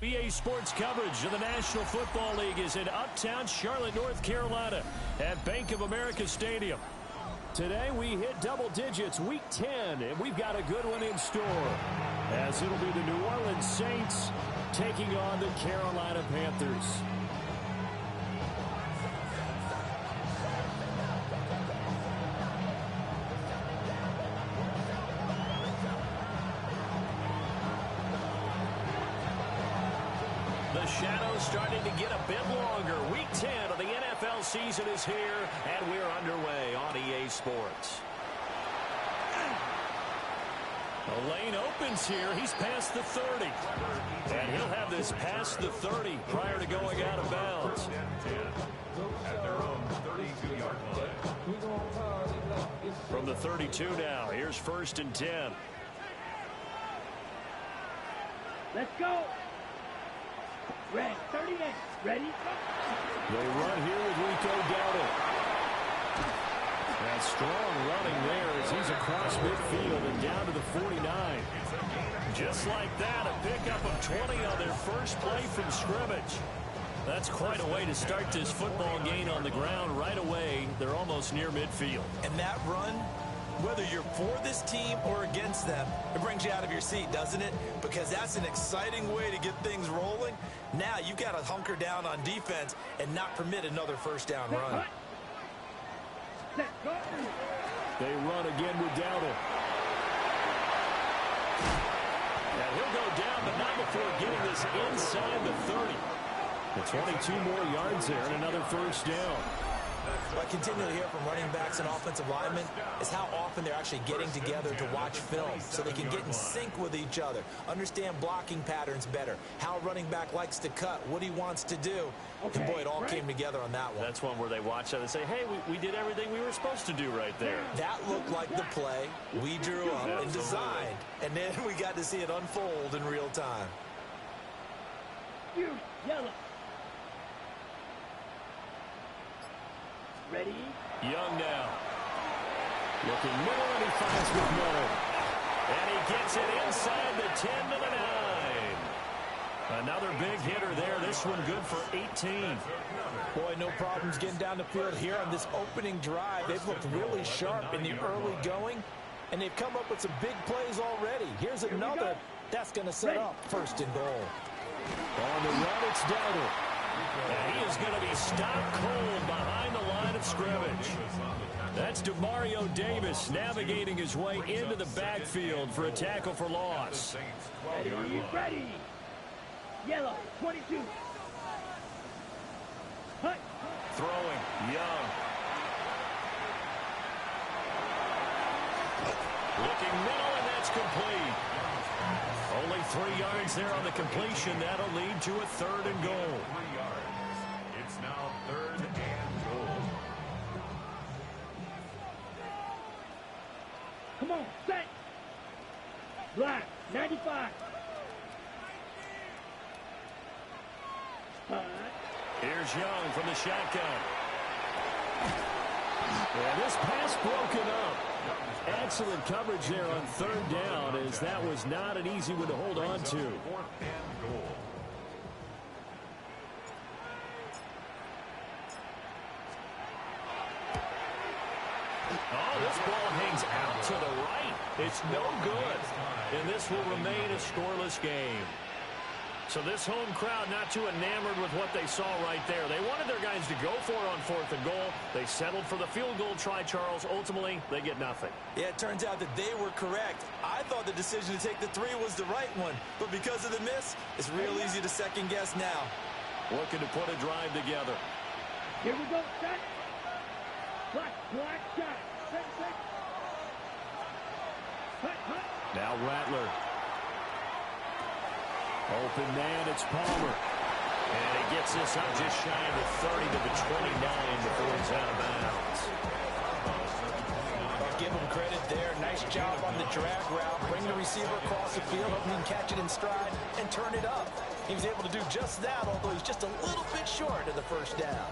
BA Sports coverage of the National Football League is in uptown Charlotte, North Carolina at Bank of America Stadium. Today we hit double digits, week 10, and we've got a good one in store, as it'll be the New Orleans Saints taking on the Carolina Panthers. The shadow's starting to get a bit longer. Week 10 of the NFL season is here, and we're underway on EA Sports. The lane opens here. He's past the 30. And he'll have this past the 30 prior to going out of bounds. At their own 32-yard line. From the 32 now, here's 1st and 10. Let's go. Red, 38. Ready? They run here with Rico Dowdle. That strong running there as he's across midfield and down to the 49. Just like that, a pickup of 20 on their first play from scrimmage. That's quite a way to start this football game on the ground right away. They're almost near midfield. And that run, whether you're for this team or against them, it brings you out of your seat, doesn't it? Because that's an exciting way to get things rolling. Now you've got to hunker down on defense and not permit another first down run. They run again with Dowdle. And he'll go down, but not before getting this inside the 30. The 22 more yards there and another first down. Like continually hear from running backs and offensive linemen is how often they're actually getting together to watch film so they can get in sync with each other, understand blocking patterns better, how a running back likes to cut, what he wants to do. And boy, it all came together on that one. That's one where they watch that and say, hey, we did everything we were supposed to do right there. That looked like the play we drew up and designed, and then we got to see it unfold in real time. You yellow. Ready? Young now. Looking middle, and he finds McMillan. And he gets it inside the 10 to the 9. Another big hitter there. This one good for 18. Boy, no problems getting down the field here on this opening drive. They've looked really sharp in the early going, and they've come up with some big plays already. Here's another. That's going to set up first and goal. On the run, it's Dowdle. And he is going to be stopped cold behind the line of scrimmage. That's DeMario Davis navigating his way into the backfield for a tackle for loss. Ready. Yellow, 22. Hut. Throwing, Young. Looking middle, and that's complete. Only 3 yards there on the completion. That'll lead to a 3rd and goal. 3 yards. It's now 3rd and goal. Come on, set. Black, 95. Hut. Here's Young from the shotgun. And this pass broken up. Excellent coverage there on 3rd down, as that was not an easy one to hold on to. 4th and goal. Oh, this ball hangs out to the right. It's no good. And this will remain a scoreless game. So this home crowd not too enamored with what they saw right there. They wanted their guys to go for it on 4th and goal. They settled for the field goal try, Charles. Ultimately, they get nothing. Yeah, it turns out that they were correct. I thought the decision to take the 3 was the right one, but because of the miss, it's real easy to second guess now. Looking to put a drive together. Here we go, set. Black shot. Set. Hut. Now Rattler. Open man, it's Palmer. And he gets this up just shy of the 30 to the 29 before he's out of bounds. I'll give him credit there. Nice job on the drag route. Bring the receiver across the field, hope he can catch it in stride and turn it up. He was able to do just that, although he's just a little bit short of the first down.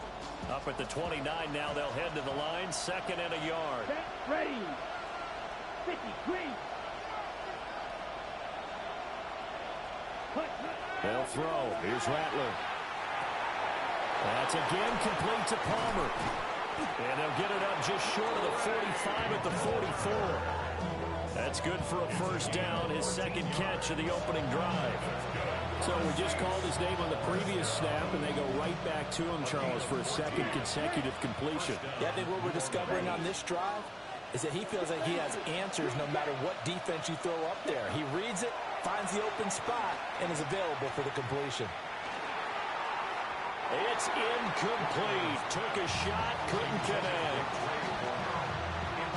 Up at the 29 now, they'll head to the line. 2nd and a yard. Set, ready. 50, green. They'll throw. Here's Rattler. That's again complete to Palmer. And they'll get it up just short of the 45 at the 44. That's good for a 1st down, his 2nd catch of the opening drive. So we just called his name on the previous snap, and they go right back to him, Charles, for a 2nd consecutive completion. Yeah, I think what we're discovering on this drive is that he feels like he has answers no matter what defense you throw up there. He reads it, finds the open spot, and is available for the completion. It's incomplete. Took a shot, couldn't connect.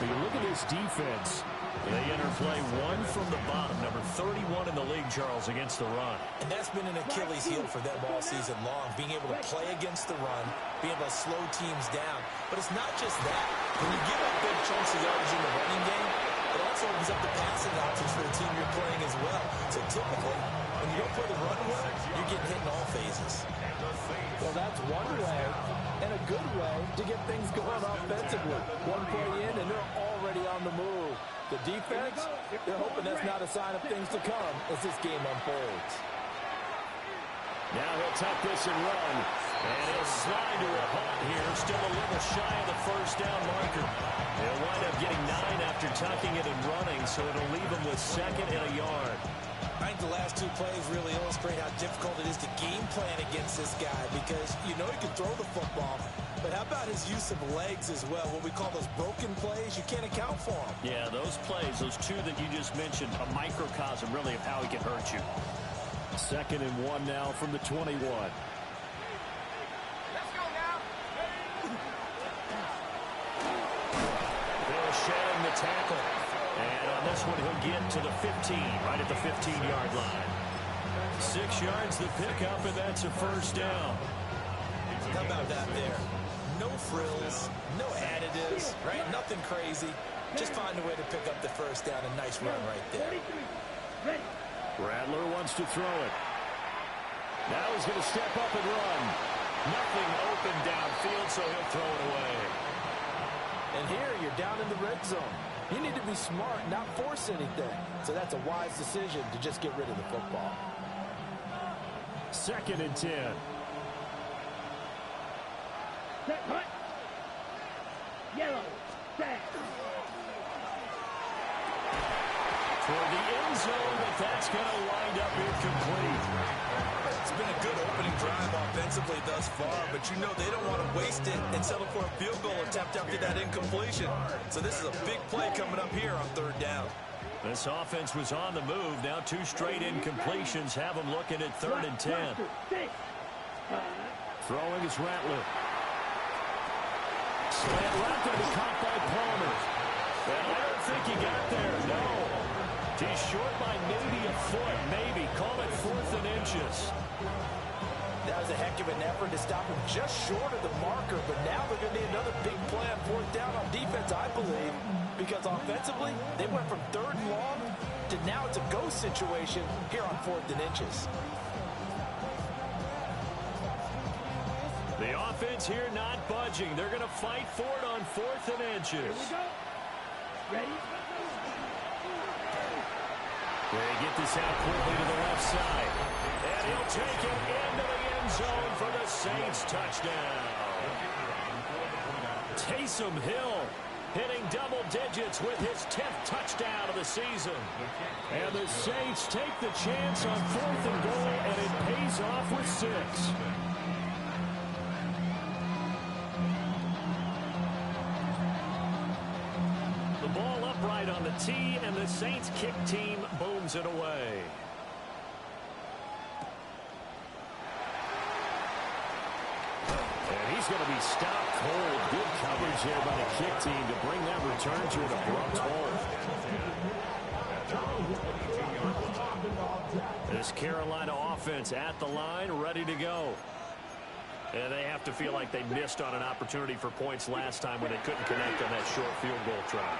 When you look at this defense, they interplay one from the bottom, number 31 in the league, Charles, against the run. And that's been an Achilles heel for them all season long, being able to play against the run, being able to slow teams down. But it's not just that. When you give up big chunks of yards in the running game, it also opens up the passing options for the team you're playing as well. So typically, when you don't play the run well, you're getting hit in all phases. Well, that's one way, and a good way, to get things going offensively. One play in, and they're already on the move. The defense, they're hoping that's not a sign of things to come as this game unfolds. Now he'll tuck this and run. And he'll slide to a halt here. Still a little shy of the 1st down marker. He'll wind up getting 9 after tucking it and running, so it'll leave him with 2nd and a yard. I think the last 2 plays really illustrate how difficult it is to game plan against this guy, because you know he can throw the football, but how about his use of legs as well? What we call those broken plays, you can't account for them. Yeah, those plays, those 2 that you just mentioned, a microcosm really of how he can hurt you. 2nd and 1 now from the 21. shedding the tackle. And on this one, he'll get to the 15, right at the 15-yard line. 6 yards the pickup, and that's a first down. How about that there? No frills, no additives, right? Nothing crazy. Just find a way to pick up the first down. A nice run right there. Rattler wants to throw it. Now he's going to step up and run. Nothing open downfield, so he'll throw it away. And here you're down in the red zone. You need to be smart, not force anything. So that's a wise decision to just get rid of the football. 2nd and 10. Set, hut. Yellow. Set. For the end zone, but that's going to wind up incomplete. It's been a good opening drive offensively thus far, but you know they don't want to waste it and settle for a field goal attempt after that incompletion. So this is a big play coming up here on 3rd down. This offense was on the move. Now 2 straight incompletions have them looking at 3rd and 10. Throwing is Rattler. Slant route going to be caught by Palmer. And I don't think he got there, no. He's short by maybe a foot, maybe. Call it 4th and inches. That was a heck of an effort to stop him just short of the marker, but now they're going to need another big play on 4th down on defense, I believe, because offensively, they went from 3rd and long to now it's a go situation here on 4th and inches. The offense here not budging. They're going to fight for it on 4th and inches. Here we go. Ready? They get this out quickly to the left side. And he'll take it into the end zone for the Saints touchdown. Taysom Hill hitting double digits with his 10th touchdown of the season. And the Saints take the chance on 4th and goal, and it pays off with 6. The ball upright on the tee, and the Saints kick team booms it away. And he's going to be stopped cold. Good coverage here by the kick team to bring that return to an abrupt halt. This Carolina offense at the line, ready to go. And they have to feel like they missed on an opportunity for points last time when they couldn't connect on that short field goal try.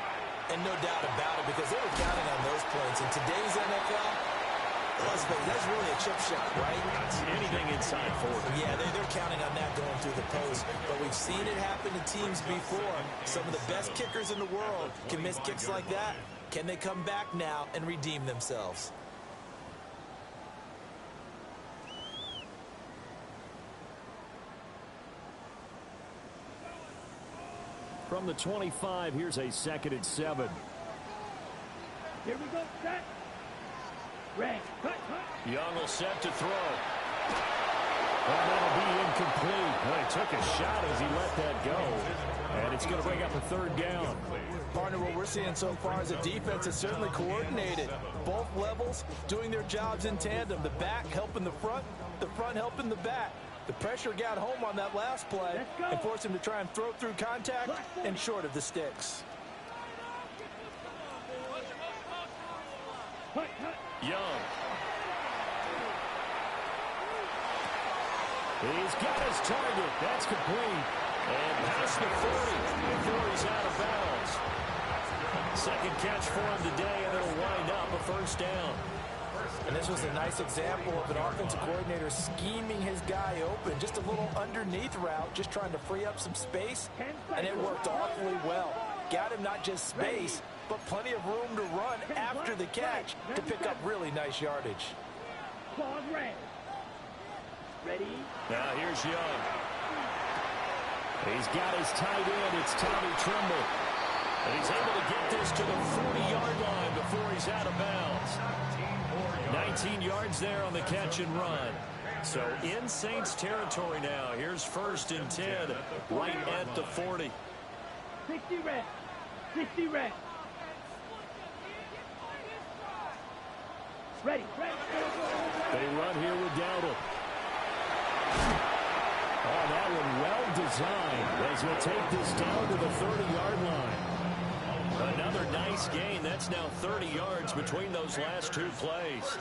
And no doubt about it, because they were counting on those points. In today's NFL, that's really a chip shot, right? Anything inside 40. Yeah, they're counting on that going through the post. But we've seen it happen to teams before. Some of the best kickers in the world can miss kicks like that. Can they come back now and redeem themselves? From the 25, here's a 2nd and 7. Here we go. Set. Red. Cut. Young will set to throw. And that'll be incomplete. Well, he took a shot as he let that go. And it's going to bring up a 3rd down. Partner, what we're seeing so far is the defense is certainly coordinated. Both levels doing their jobs in tandem. The back helping the front helping the back. The pressure got home on that last play and forced him to try and throw through contact and short of the sticks. Young. He's got his target. That's complete. And past the 40 before he's out of bounds. 2nd catch for him today, and it'll wind up a 1st down. And this was a nice example of an offensive coordinator scheming his guy open. Just a little underneath route, just trying to free up some space. And it worked awfully well. Got him not just space, but plenty of room to run after the catch to pick up really nice yardage. Claws red. Ready? Now here's Young. He's got his tight end. It's Tommy Tremble. And he's able to get this to the 40-yard line before he's out of bounds. 19 yards there on the catch and run. So in Saints territory now. Here's 1st and 10 right at the 40. 60 red. 60 red. Ready. They run here with Dowdle. Oh, that one well designed as he'll take this down to the 30-yard line. nice gain. That's now 30 yards between those last two plays.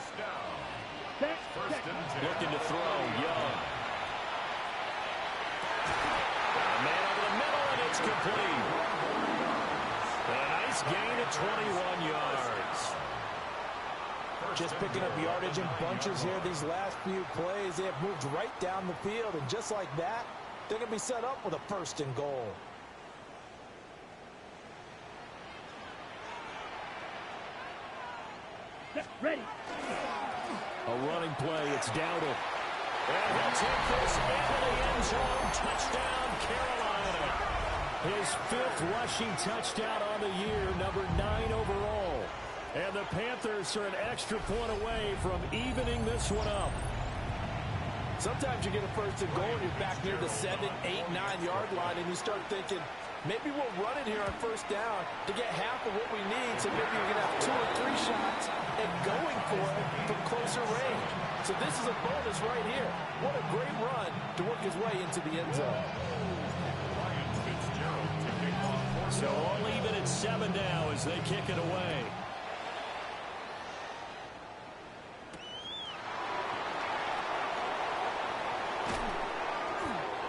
Looking to throw, Young. A man over the middle, and it's complete. A nice gain of 21 yards. Just picking up yardage in bunches here these last few plays. They have moved right down the field, and just like that, they're going to be set up with a 1st and goal. Ready. A running play. It's Dowdle. And he'll take this into the end zone. Touchdown, Carolina. His 5th rushing touchdown on the year, number 9 overall. And the Panthers are an extra point away from evening this one up. Sometimes you get a 1st and goal and you're back near the 7, 8, 9-yard line, and you start thinking, maybe we'll run it here on 1st down to get half of what we need, so maybe we're going to have 2 or 3 shots and going for it from closer range. So this is a bonus right here. What a great run to work his way into the end zone. So all even at 7 now as they kick it away.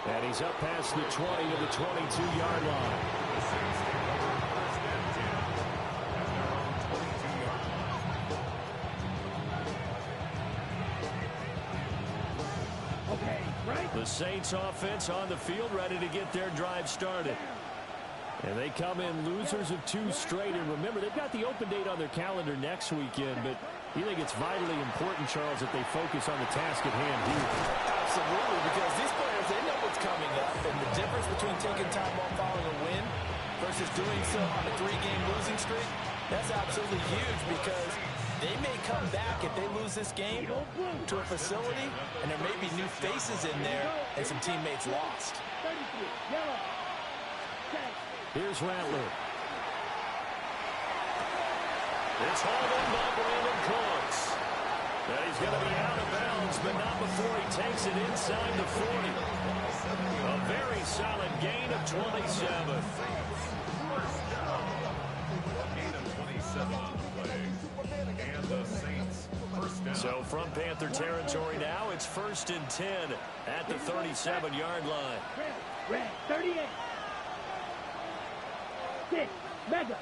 And he's up past the 20 to the 22-yard line. Okay, right. The Saints offense on the field, ready to get their drive started. And they come in losers of 2 straight. And remember, they've got the open date on their calendar next weekend, but you think it's vitally important, Charles, that they focus on the task at hand here. Absolutely, because these players, they know what's coming up, and the difference between taking time off following a win versus doing so on a 3-game losing streak, that's absolutely huge, because they may come back if they lose this game to a facility, and there may be new faces in there and some teammates lost. 33, yellow. Here's Rattler. It's hauled in by Brandon Cooks. Now he's going to be out of bounds, but not before he takes it inside the 40. A very solid gain of 27. So from Panther territory now, it's 1st and 10 at the 37-yard line. Red, 38. 6, mega.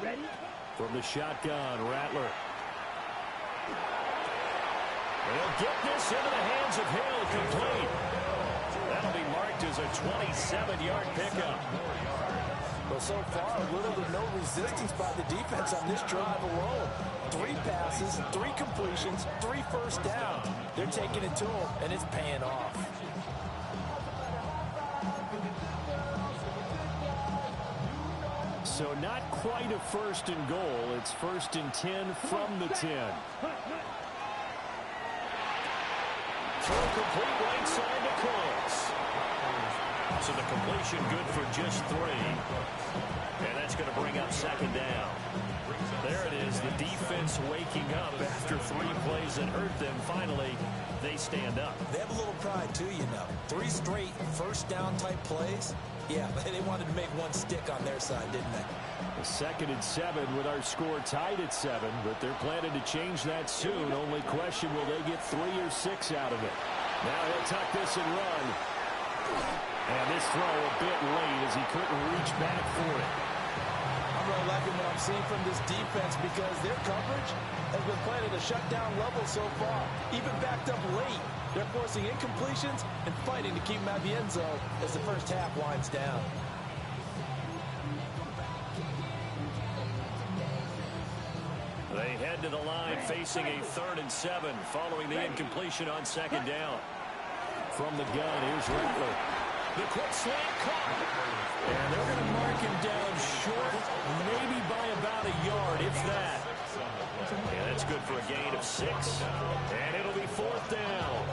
Ready? From the shotgun, Rattler. He'll get this into the hands of Hill, complete. That'll be marked as a 27-yard pickup. Well, so far, little to no resistance by the defense on this drive alone. 3 passes, 3 completions, 3 first downs. They're taking it to him, and it's paying off. So not quite a 1st and goal. It's 1st and 10 from the 10. Throw complete right side to Cooks. So the completion good for just 3. And that's going to bring up 2nd down. There it is, the defense waking up after 3 plays that hurt them. Finally, they stand up. They have a little pride, too, you know. 3 straight 1st down type plays. Yeah, they wanted to make one stick on their side, didn't they? A 2nd and 7 with our score tied at 7, but they're planning to change that soon. Only question, will they get 3 or 6 out of it? Now he'll tuck this and run. And this throw a bit late as he couldn't reach back for it. I'm really liking what I'm seeing from this defense because their coverage has been playing at a shutdown level so far. Even backed up late, they're forcing incompletions and fighting to keep them out of the end zone as the first half winds down. They head to the line facing a 3rd and 7 following the incompletion on 2nd down. From the gun, here's Rattler. The quick slant caught. And they're going to mark him down short, maybe by about a yard, if that. And that's good for a gain of 6. And it'll be 4th down.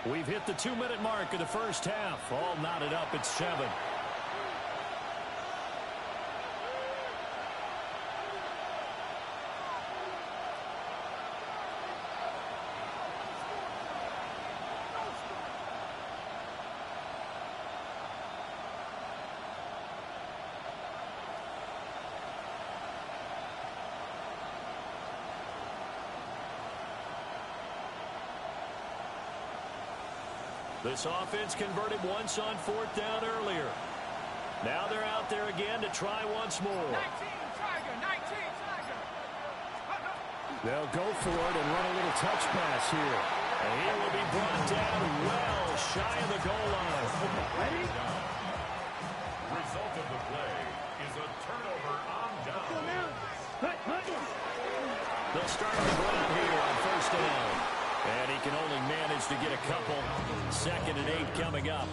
We've hit the 2-minute mark of the first half. All knotted up at 7. This offense converted once on 4th down earlier. Now they're out there again to try once more. They'll go for it and run a little touch pass here. And he will be brought down well shy of the goal line. Ready? Result of the play is a turnover on down. Hut, hut. They'll start the ground here on 1st down. And he can only manage to get a couple. 2nd and 8 coming up.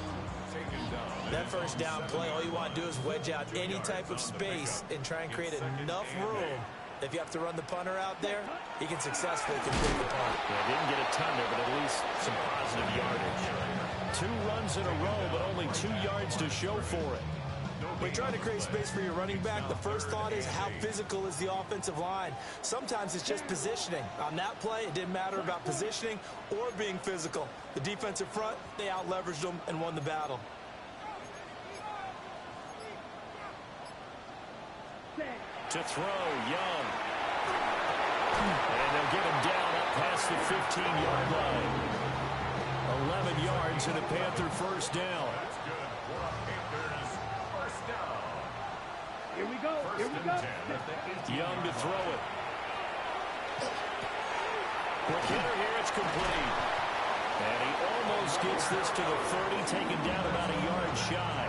That 1st down play, all you want to do is wedge out any type of space and try and create enough room. If you have to run the punter out there, he can successfully complete the punt. Yeah, didn't get a ton there, but at least some positive yardage. 2 runs in a row, but only 2 yards to show for it. When you're trying to create space for your running back, the first thought is how physical is the offensive line. Sometimes it's just positioning. On that play, it didn't matter about positioning or being physical. The defensive front, they out-leveraged them and won the battle. To throw, Young. And they'll get him down up past the 15-yard line. 11 yards and a Panther 1st down. That's good for a Panthers first down. Here we go. Here we go. Young to throw it. Quick hitter here, it's complete. And he almost gets this to the 30, taken down about a yard shy.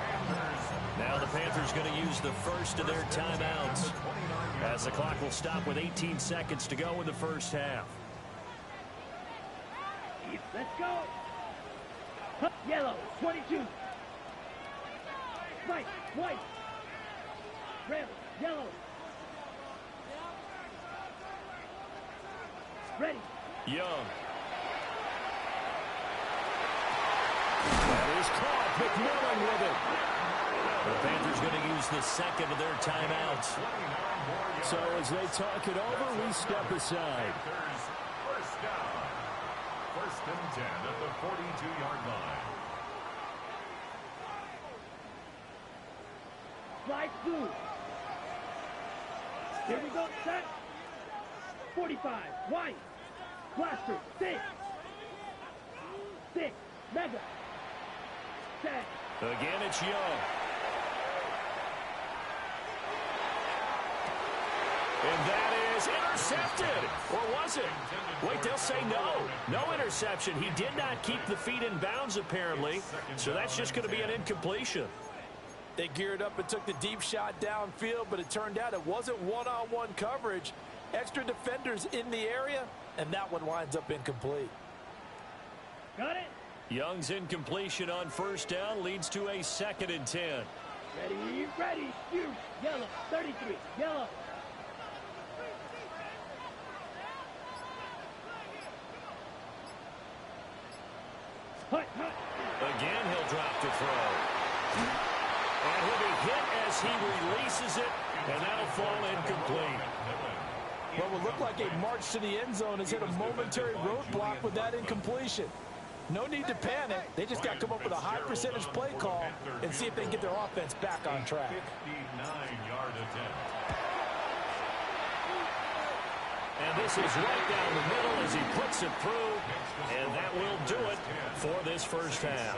Now the Panthers going to use the first of their timeouts as the clock will stop with 18 seconds to go in the 1st half. Let's go. Yellow, 22. White, white. Red, yellow. Ready. Young. That is caught. McMillan with it. The Panthers going to use the 2nd of their timeouts. So as they talk it over, we step aside. Panthers first down. 1st and 10 at the 42-yard line. Slide through. Here we go. Set. 45. White. Blaster. 6. 6. Mega. Set. Again, it's Young. And that is intercepted. Or was it? Wait, they'll say no. No interception. He did not keep the feet in bounds, apparently. So that's just going to be an incompletion. They geared up and took the deep shot downfield, but it turned out it wasn't one-on-one coverage. Extra defenders in the area, and that one winds up incomplete. Got it. Young's incompletion on 1st down leads to a 2nd and 10. Ready, ready, shoot. Yellow, 33. Yellow. Hut, hut. Again, he'll drop to throw. And he'll be hit as he releases it, and that'll fall incomplete. What would look like a march to the end zone has hit a momentary roadblock with that incompletion. No need to panic. They just got to come up with a high percentage play call and see if they can get their offense back on track. 59-yard attempt. And this is right down the middle as he puts it through. And that will do it for this 1st half.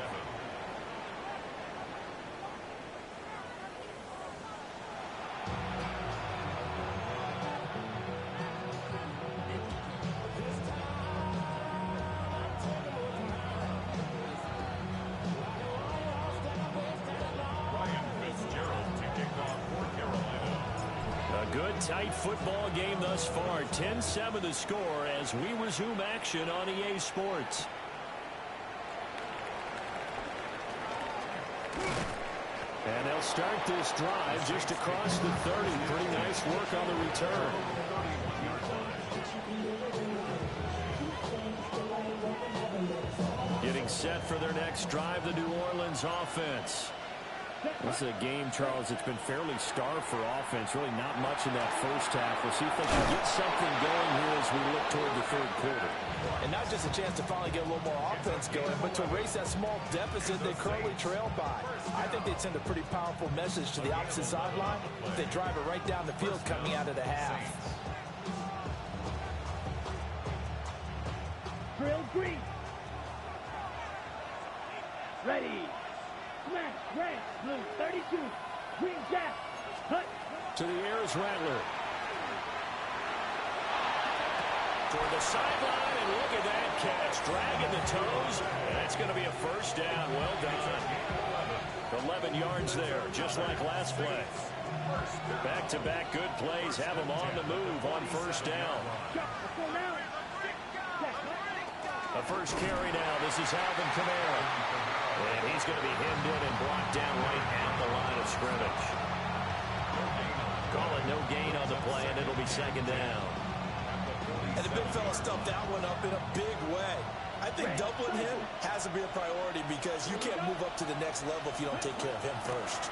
Good tight football game thus far. 10-7 the score as we resume action on EA Sports. And they'll start this drive just across the 30. Pretty nice work on the return. Getting set for their next drive, the New Orleans offense. This is a game, Charles, it's been fairly starved for offense. Really not much in that 1st half. We'll see if they can get something going here as we look toward the 3rd quarter. And not just a chance to finally get a little more offense going, but to erase that small deficit they currently trailed by. I think they'd send a pretty powerful message to the opposite sideline if they drive it right down the field coming out of the half. Drill green. Ready. Smash. Red. Blue. 32. Green Jack. Hut. To the air is Rattler. Toward the sideline, and look at that catch. Dragging the toes. That's going to be a first down. Well done. 11 yards there, just like last play. Back-to-back good plays have him on the move on first down. A first carry now. This is Alvin Kamara. And he's going to be hemmed in and blocked down right at the line of scrimmage. Call it no gain on the play, and it'll be second down. And the big fella stuffed that one up in a big way. I think doubling him has to be a priority because you can't move up to the next level if you don't take care of him first.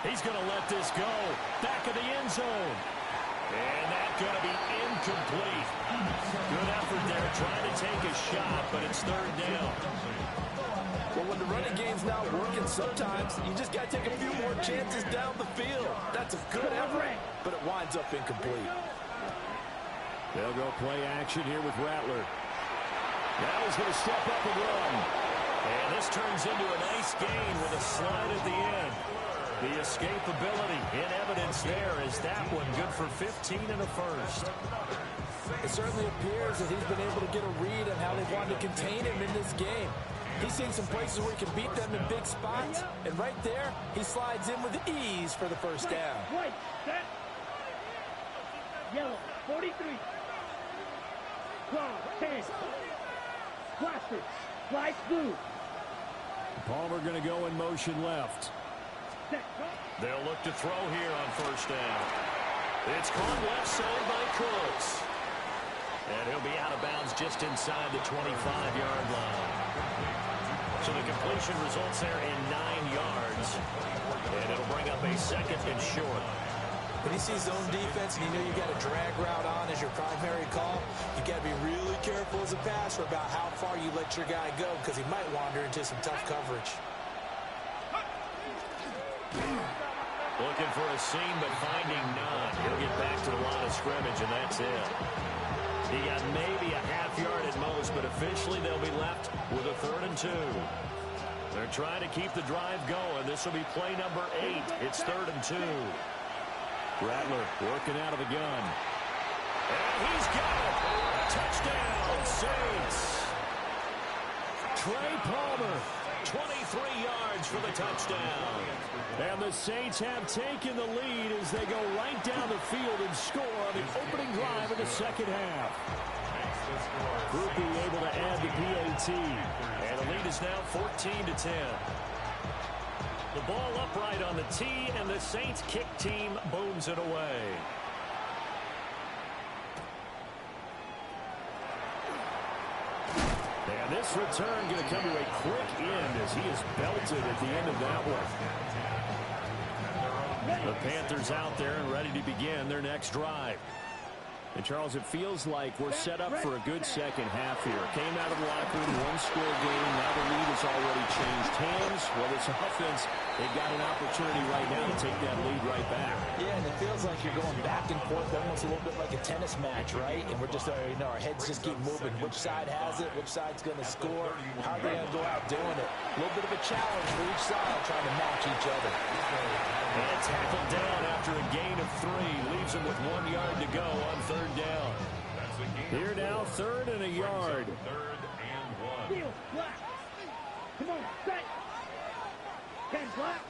He's going to let this go. Back of the end zone. And that's going to be incomplete. Good effort there trying to take a shot, but it's third down. Well, when the running game's not working, sometimes you just got to take a few more chances down the field. That's a good effort, but it winds up incomplete. They'll go play action here with Rattler. Now he's going to step up and run. And this turns into a nice gain with a slide at the end. The escapability in evidence there is that one good for 15 and a first. It certainly appears that he's been able to get a read on how they've wanted to contain him in this game. He's seen some places where he can beat them in big spots, and right there, he slides in with ease for the first down. White, set. Yellow, 43. Claw, 10. Blaster, slice blue. Palmer going to go in motion left. They'll look to throw here on first down. It's caught left side by Cooks. And he'll be out of bounds just inside the 25-yard line. So the completion results there in 9 yards. And it'll bring up a second and short. When he sees zone defense and you know you got a drag route on as your primary call, you got to be really careful as a passer about how far you let your guy go because he might wander into some tough coverage. Looking for a seam, but finding none. He'll get back to the line of scrimmage, and that's it. He got maybe a half yard at most, but officially they'll be left with a 3rd and 2. They're trying to keep the drive going. This will be play number 8. It's 3rd and 2. Rattler working out of the gun. And he's got it. Touchdown, Saints. Trey Palmer, 23 yards for the touchdown. And the Saints have taken the lead as they go right down the field and score on the opening drive of the second half. Groupie able to add the PAT. And the lead is now 14-10. The ball upright on the tee, and the Saints kick team booms it away. And this return going to come to a quick end as he is belted at the end of that one. The Panthers out there and ready to begin their next drive. And, Charles, it feels like we're set up for a good second half here. Came out of the locker room, one-score game. Now the lead has already changed hands. Well, this offense, they've got an opportunity right now to take that lead right back. Yeah, and it feels like you're going back and forth almost a little bit like a tennis match, right? And we're just, our heads just keep moving. Which side has it? Which side's going to score? How are they going to go out doing it? A little bit of a challenge for each side trying to match each other. And tackled down after a gain of 3. Leaves him with 1 yard to go on 3rd down. Here now, 3rd and a yard. 3rd and 1. Field, black. Come on, set. 10 black.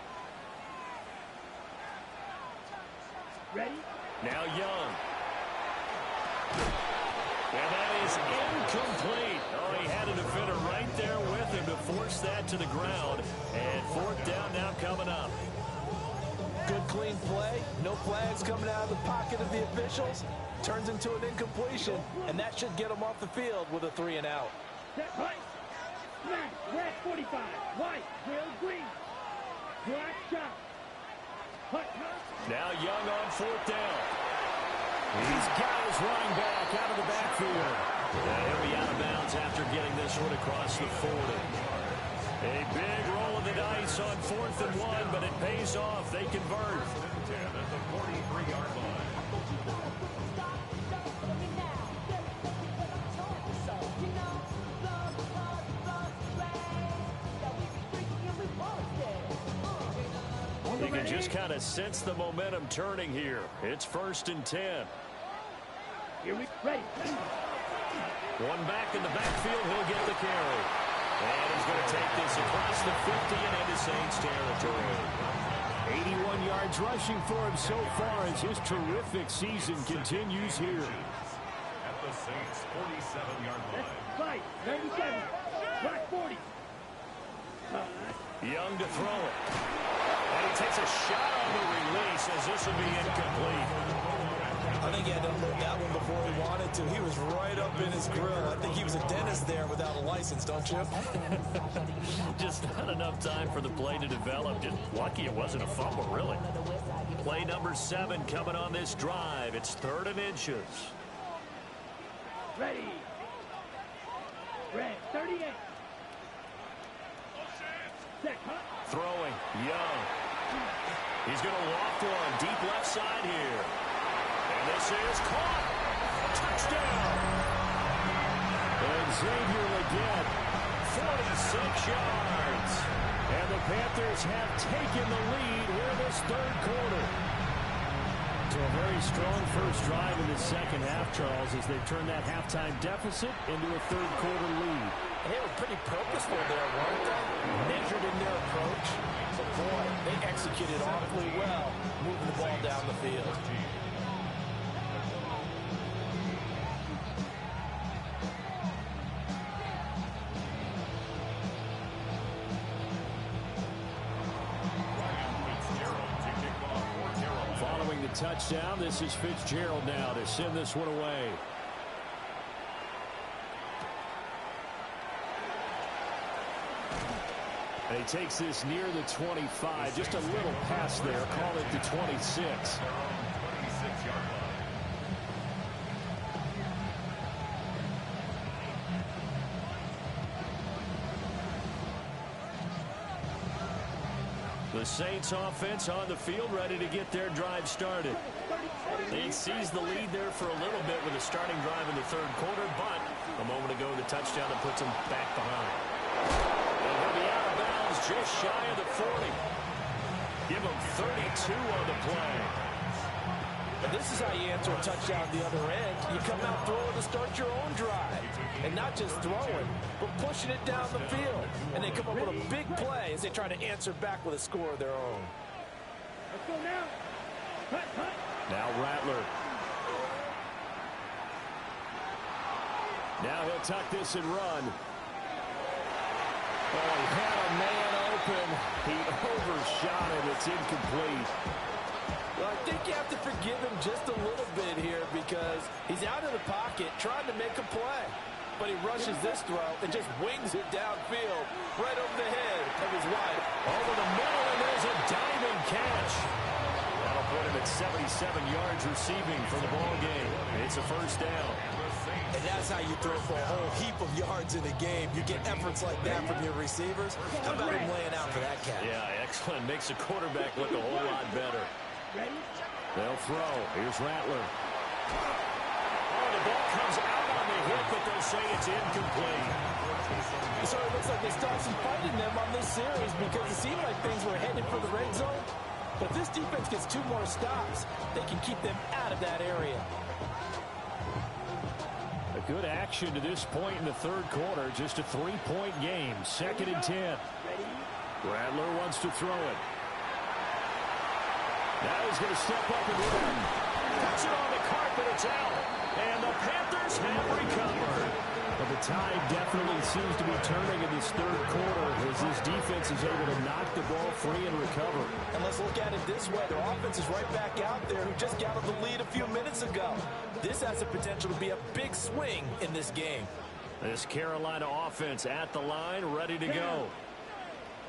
Ready? Now Young. And that is incomplete. Oh, he had a defender right there with him to force that to the ground. And 4th down now coming up. Good, clean play. No flags coming out of the pocket of the officials. Turns into an incompletion, and that should get them off the field with a 3 and out. Set right. Smash. Red 45. White. Grill green. Black shot. Hut. Now Young on 4th down. He's got his running back out of the backfield. And he'll be out of bounds after getting this one across the 40. A big roll of the dice on 4th and 1, but it pays off. They convert. 10 at the 43-yard line. just kind of sense the momentum turning here. It's 1st and 10. Here we ready. One back in the backfield. He'll get the carry. And he's going to take this across the 50 and into Saints territory. 81 yards rushing for him so far as his terrific season continues here. At the Saints' 47-yard line. Right, 97. Black 40. Young to throw it. And he takes a shot on the release as this will be incomplete. I think he had to unload that one before he wanted to. He was right up in his grill. I think he was a dentist there without a license, don't you? Just not enough time for the play to develop. Just lucky it wasn't a fumble, really. Play number 7 coming on this drive. It's 3rd and inches. Ready. Red, 38. Set, huh? Throwing, Young. He's going to loft one deep left side here. And this is caught. Touchdown. And Xavier Legette, 46 yards. and the Panthers have taken the lead here in this 3rd quarter. So a very strong first drive in the second half, Charles, as they turn that halftime deficit into a 3rd quarter lead. And they were pretty purposeful there, weren't they? Measured in their approach. But boy, they executed awfully well, moving the ball down the field. Following the touchdown, this is Fitzgerald now to send this one away. And he takes this near the 25. Just a little pass there. Call it the 26. The Saints offense on the field, ready to get their drive started. They seized the lead there for a little bit with a starting drive in the 3rd quarter, but a moment ago the touchdown that puts them back behind. They're going to be out of bounds just shy of the 40. Give them 32 on the play. And this is how you answer a touchdown at the other end. You come out throwing to start your own drive. And not just throwing, but pushing it down the field. And they come up with a big play as they try to answer back with a score of their own. Let's go now. Cut, cut. Now Rattler. Now he'll tuck this and run. Oh, he had a man open. He overshot it. It's incomplete. Well, I think you have to forgive him just a little bit here because he's out of the pocket trying to make a play. But he rushes this throw and just wings it downfield right over the head of his wide. Over the middle, and there's a diving catch. That'll put him at 77 yards receiving for the ball game. It's a 1st down. And that's how you throw for a whole heap of yards in a game. You get efforts like that from your receivers. How about him laying out for that catch? Yeah, excellent. Makes the quarterback look a whole lot better. Ready? They'll throw. Here's Rattler. Oh, the ball comes out on the hit, but they'll say it's incomplete. So it looks like they start some fighting them on this series because it seemed like things were headed for the red zone. But this defense gets 2 more stops. They can keep them out of that area. A good action to this point in the 3rd quarter. Just a 3-point game. 2nd and 10. Rattler wants to throw it. Now he's going to step up and run. Puts it on the carpet. It's out. And the Panthers have recovered. But the tide definitely seems to be turning in this 3rd quarter as this defense is able to knock the ball free and recover. And let's look at it this way. Their offense is right back out there who just got the lead a few minutes ago. This has the potential to be a big swing in this game. This Carolina offense at the line, ready to go.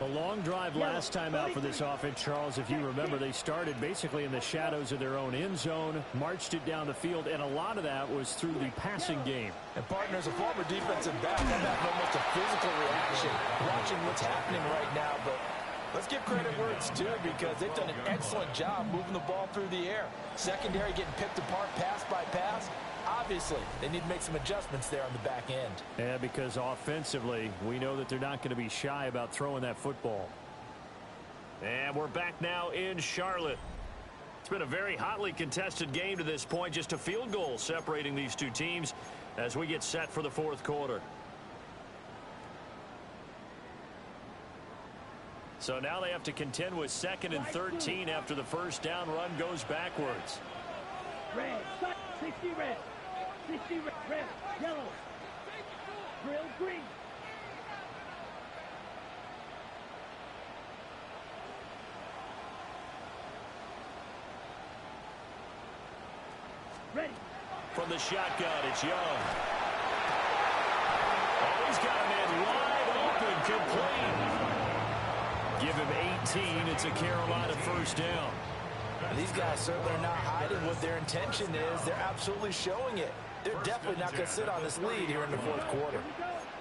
A long drive last time out for this offense, Charles. If you remember, they started basically in the shadows of their own end zone, marched it down the field, and a lot of that was through the passing game. And partners, a former defensive back, I'm having almost a physical reaction watching what's happening right now. But let's give credit where it's due because they've done an excellent job moving the ball through the air. Secondary getting picked apart pass by pass. Obviously, they need to make some adjustments there on the back end. Yeah, because offensively, we know that they're not going to be shy about throwing that football. And we're back now in Charlotte. It's been a very hotly contested game to this point. Just a field goal separating these two teams as we get set for the fourth quarter. So now they have to contend with 2nd and 13 after the first down run goes backwards. Red, 60 red, 60 red, yellow, drill green. Ready. From the shotgun, it's Young. Oh, he's got a man wide open, complete. Give him 18. It's a Carolina first down. These guys certainly are not hiding what their intention is. They're absolutely showing it. They're definitely not going to sit on this lead here in the fourth quarter.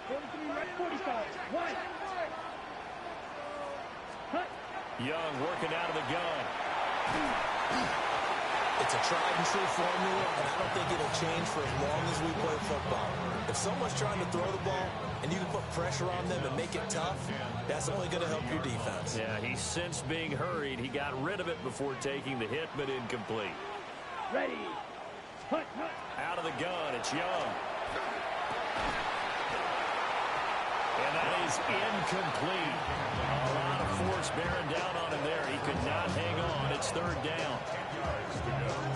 43 red, 45, white. Cut. Young working out of the gun. It's a tried-and-true formula, and I don't think it'll change for as long as we play football. If someone's trying to throw the ball and you can put pressure on them and make it tough, that's only going to help your defense. Yeah, he sensed being hurried. He got rid of it before taking the hit, but incomplete. Ready. Cut, cut. Out of the gun, it's Young. And that is incomplete. A lot of force bearing down on him there. He could not hang on. It's third down.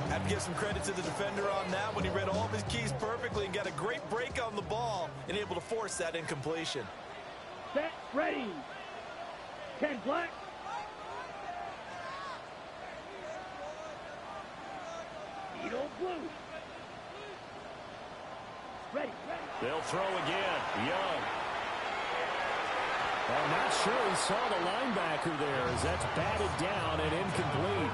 I have to give some credit to the defender on that when he read all of his keys perfectly and got a great break on the ball and able to force that incompletion. Set, ready. 10 black. Needle blue. Ready, ready. They'll throw again. Young. I'm not sure he saw the linebacker there as that's batted down and incomplete.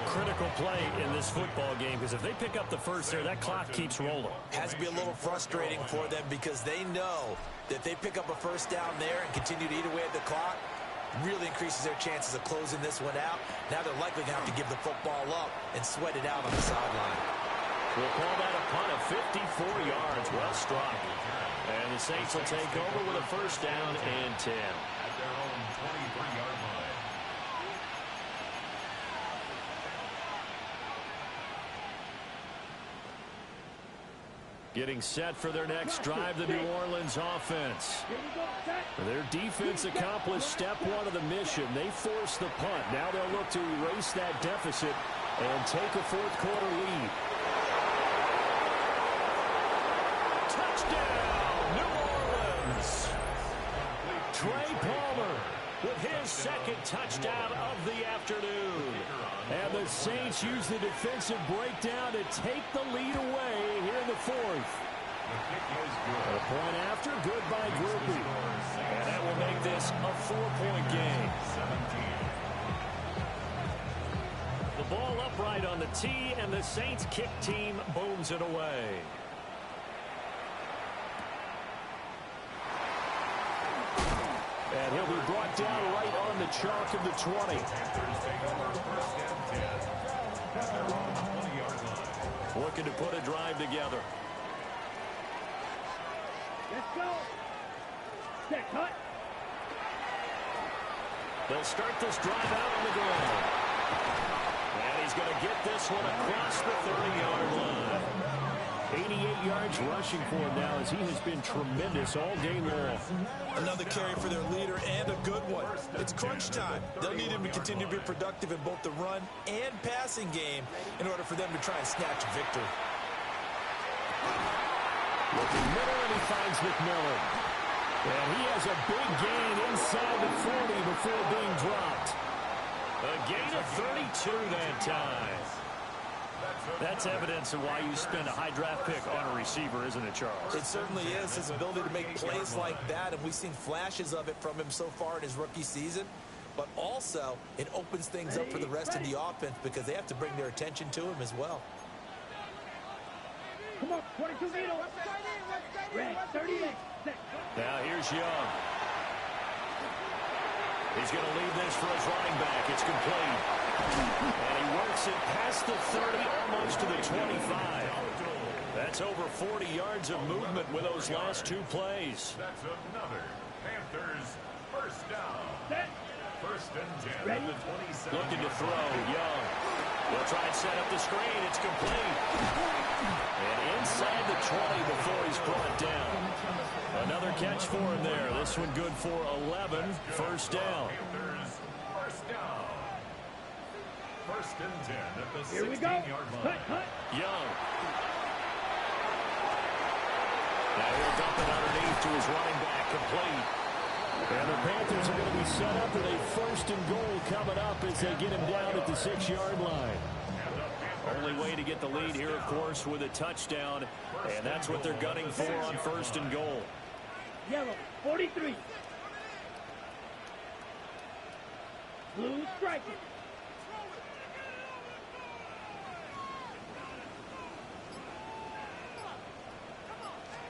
Critical play in this football game because if they pick up the first there, that clock keeps rolling. Has to be a little frustrating for them because they know that they pick up a first down there and continue to eat away at the clock, really increases their chances of closing this one out. Now they're likely going to have to give the football up and sweat it out on the sideline. We'll call that a punt of 54 yards. Well struck. And the Saints will take over with a first down and 10. At their own 23-yard line. Getting set for their next drive, the New Orleans offense. Their defense accomplished step one of the mission. They forced the punt. Now they'll look to erase that deficit and take a fourth quarter lead. Touchdown, New Orleans! Trey Palmer with his second touchdown of the afternoon. And the Saints use the defensive breakdown to take the lead away here in the fourth. A point after, good by Groupie. And that will make this a 4-point game. The ball upright on the tee, and the Saints kick team booms it away. And he'll be brought down right on the chalk of the 20. Looking to put a drive together. Let's go. Set, cut. They'll start this drive out on the ground. And he's going to get this one across the 30-yard line. 88 yards rushing for him now as he has been tremendous all day long. Another carry for their leader and a good one. It's crunch time. They'll need him to continue to be productive in both the run and passing game in order for them to try and snatch a victory. Looking middle, and he finds McMillan. And he has a big gain inside the 40 before being dropped. A gain of 32 that time. That's evidence of why you spend a high draft pick on a receiver, isn't it, Charles? It certainly is. His ability to make plays like that, and we've seen flashes of it from him so far in his rookie season. But also, it opens things up for the rest of the offense because they have to bring their attention to him as well. Come on, 22 needle. Red, 38. Now here's Young. He's going to leave this for his running back. It's complete. And he works it past the 30, almost to the 25. That's over 40 yards of movement with those last two plays. That's another Panthers first down. Set, First and 10 Ready? at the 27. Looking to throw, Young. They'll try and set up the screen. It's complete. And inside the 20 before he's brought down. Another catch for him there. This one good for 11. First down. Panthers, first down. First and 10 at the Here we go. 16-yard line. Cut. Young. Now he'll dump it underneath to his running back, complete. And the Panthers are going to be set up with a first and goal coming up as they get him down at the 6-yard line. Only way to get the lead here, of course, with a touchdown. And that's what they're gunning for on first and goal. Yellow, 43. Blue striking.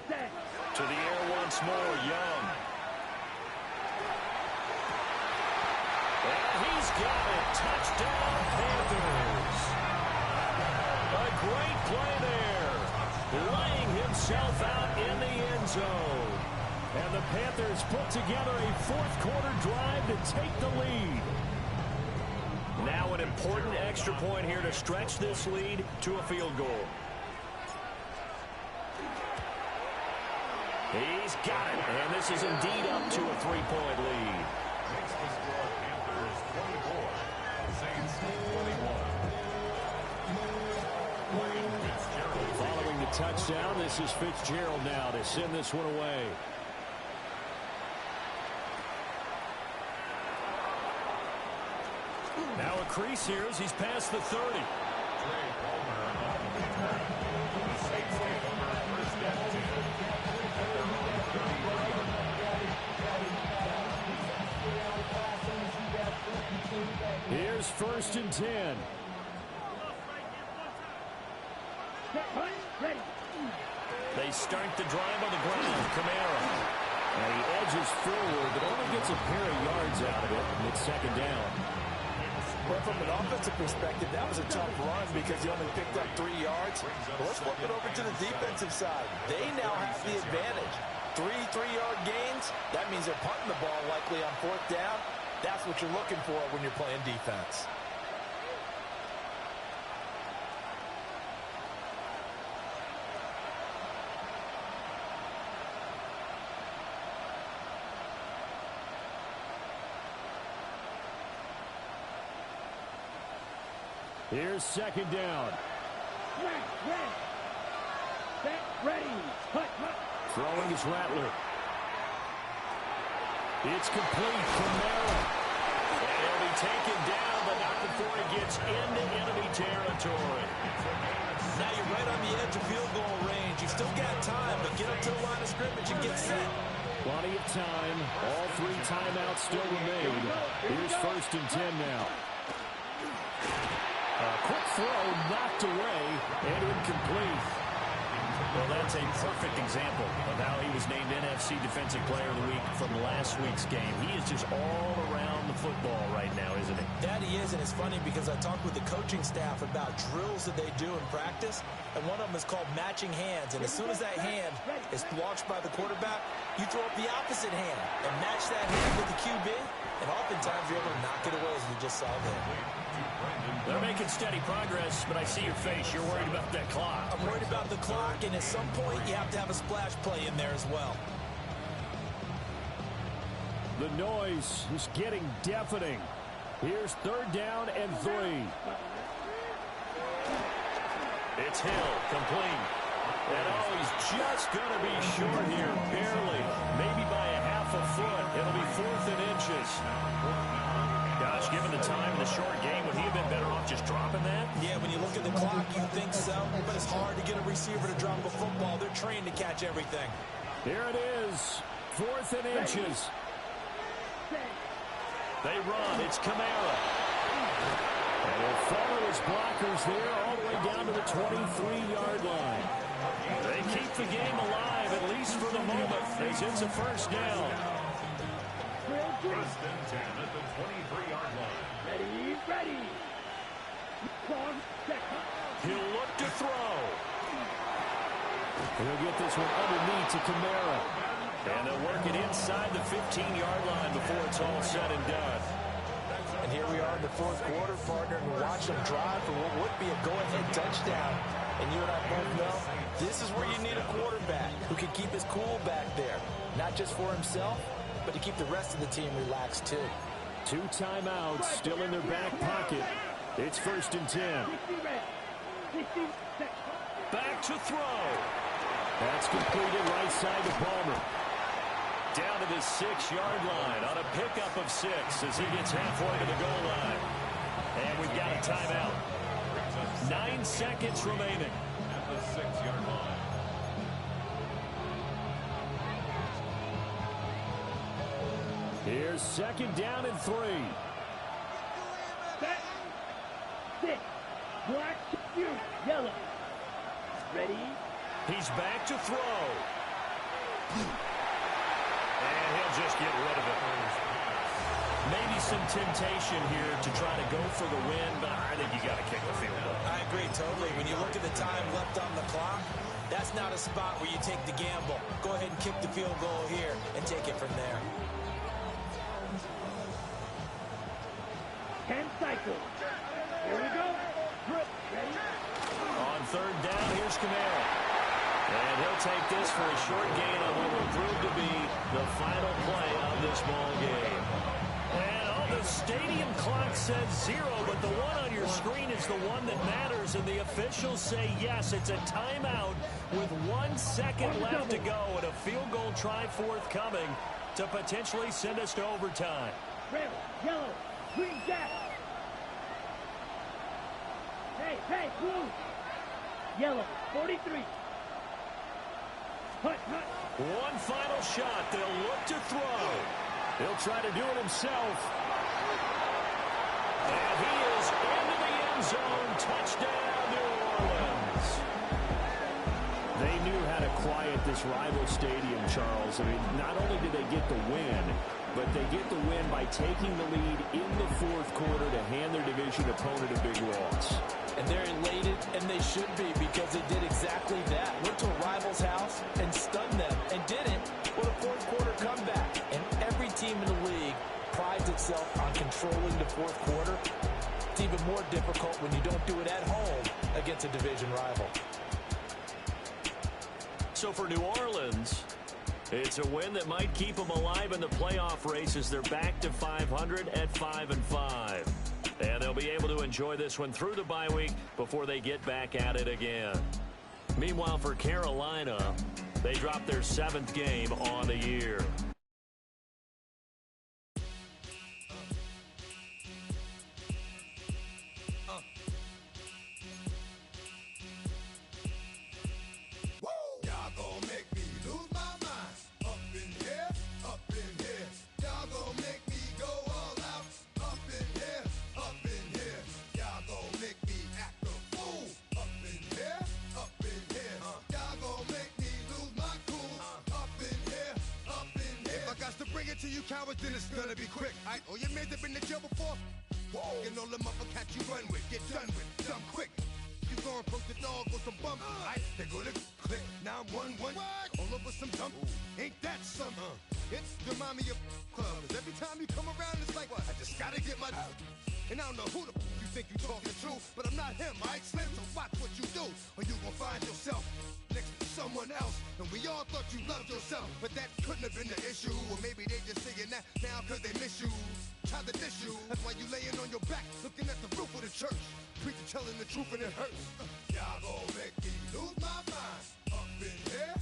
Set. To the air once more, Young. And he's got it. Touchdown, Panthers. A great play there. Laying himself out in the end zone. And the Panthers put together a fourth-quarter drive to take the lead. Now an important extra point here to stretch this lead to a field goal. He's got it. And this is indeed up to a 3-point lead. Makes the score Panthers 24, Saints 21. Following the touchdown, this is Fitzgerald now to send this one away. Now a crease here as he's past the 30. Trey Palmer on the return. The Saints take over first and 10 at their own 30-yard line. Here's first and 10. Set. Hunt. Ready. They start the drive on the ground. Kamara. And he edges forward, but only gets a pair of yards out of it. And it's second down. Well, from an offensive perspective, that was a tough run because he only picked up 3 yards. But let's flip it over to the defensive side. They now have the advantage. 3 3-yard gains. That means they're punting the ball likely on fourth down. That's what you're looking for when you're playing defense. Here's second down. Snap. Ready. Set. Ready. Hut. Throwing is Rattler. It's complete. Kamara. And he'll be taken down, but not before he gets into enemy territory. Now you're right on the edge of field goal range. You've still got time, but get up to the line of scrimmage and get set. Plenty of time. All 3 timeouts still remain. Here's first and 10 now. A quick throw knocked away and incomplete. Well, that's a perfect example of how he was named NFC Defensive Player of the Week from last week's game. He is just all around the football right now, isn't he? That he is, and it's funny because I talked with the coaching staff about drills that they do in practice, and one of them is called matching hands. And as soon as that hand is launched by the quarterback, you throw up the opposite hand and match that hand with the QB, and oftentimes you're able to knock it away as you just saw there. They're making steady progress, but I see your face. You're worried about that clock. I'm worried about the clock, and at some point you have to have a splash play in there as well. The noise is getting deafening. Here's third down and 3. It's Hill, complete. And oh, he's just going to be short here, barely. Maybe by a half a foot. It'll be 4th and inches. Gosh, given the time in the short game, would he have been better off just dropping that? Yeah, when you look at the clock, you think so, but it's hard to get a receiver to drop a football. They're trained to catch everything. Here it is, 4th and inches. They run, it's Kamara. And he'll follow his blockers there all the way down to the 23-yard line. They keep the game alive, at least for the moment, as it's a first down. First and 10 at the 23-yard line. Ready. He'll look to throw. He'll get this one underneath to Kamara. And they'll work it inside the 15-yard line before it's all said and done. And here we are in the fourth quarter, partner, and watch them drive for what would be a go-ahead touchdown. And you and I both know this is where you need a quarterback who can keep his cool back there, not just for himself, but to keep the rest of the team relaxed too. 2 timeouts still in their back pocket. It's 1st and 10. Back to throw. That's completed right side to Palmer. Down to the 6-yard line on a pickup of 6 as he gets halfway to the goal line. And we've got a timeout. 9 seconds remaining. At the 6-yard line. Here's 2nd down and 3. Set. 6. Black. Yellow. Ready? He's back to throw. And he'll just get rid of it. Maybe some temptation here to try to go for the win, but I think you got to kick the field goal. I agree totally. When you look at the time left on the clock, that's not a spot where you take the gamble. Go ahead and kick the field goal here and take it from there. 10 cycles. Here we go. Ready? On 3rd down, here's Camara. And he'll take this for a short gain on what will prove to be the final play of this ball game. And the stadium clock says 0, but the one on your screen is the one that matters, and the officials say yes, it's a timeout with 1 second left to go and a field goal try forthcoming to potentially send us to overtime. Red, yellow, green, jack. Hey, blue. Yellow, 43. Hut. One final shot. They'll look to throw. He'll try to do it himself. And he is into the end zone. Touchdown, New Orleans. They knew how to quiet this rival stadium, Charles. I mean, not only did they get the win, but they get the win by taking the lead in the 4th quarter to hand their division opponent a big loss. And they're elated, and they should be, because they did exactly that. Went to a rival's house and stunned them, and did it with a 4th quarter comeback. And every team in the league prides itself on controlling the 4th quarter. It's even more difficult when you don't do it at home against a division rival. So for New Orleans, it's a win that might keep them alive in the playoff race as they're back to 500 at 5-5. And they'll be able to enjoy this one through the bye week before they get back at it again. Meanwhile, for Carolina, they dropped their 7th game on the year. To you cowards, then it's gonna be quick. Oh, your man's have been in jail before? Whoa. And all them other cats you run with, get done with, dumb quick. You going from the dog or some bum, they're gonna click 911. All over some dump. Ain't that something? It's remind me of club. Every time you come around, it's like, I just gotta get my. And I don't know who the you think you talking to, but I'm not him, alright, Slim? So watch what you do, or you gon' find yourself next to someone else. And we all thought you loved yourself, but that couldn't have been the issue. Or maybe they just saying that now cause they miss you. Tried to diss you, that's why you laying on your back, looking at the roof of the church. Preacher telling the truth and it hurts. Y'all gon' make me lose my mind. Up in here.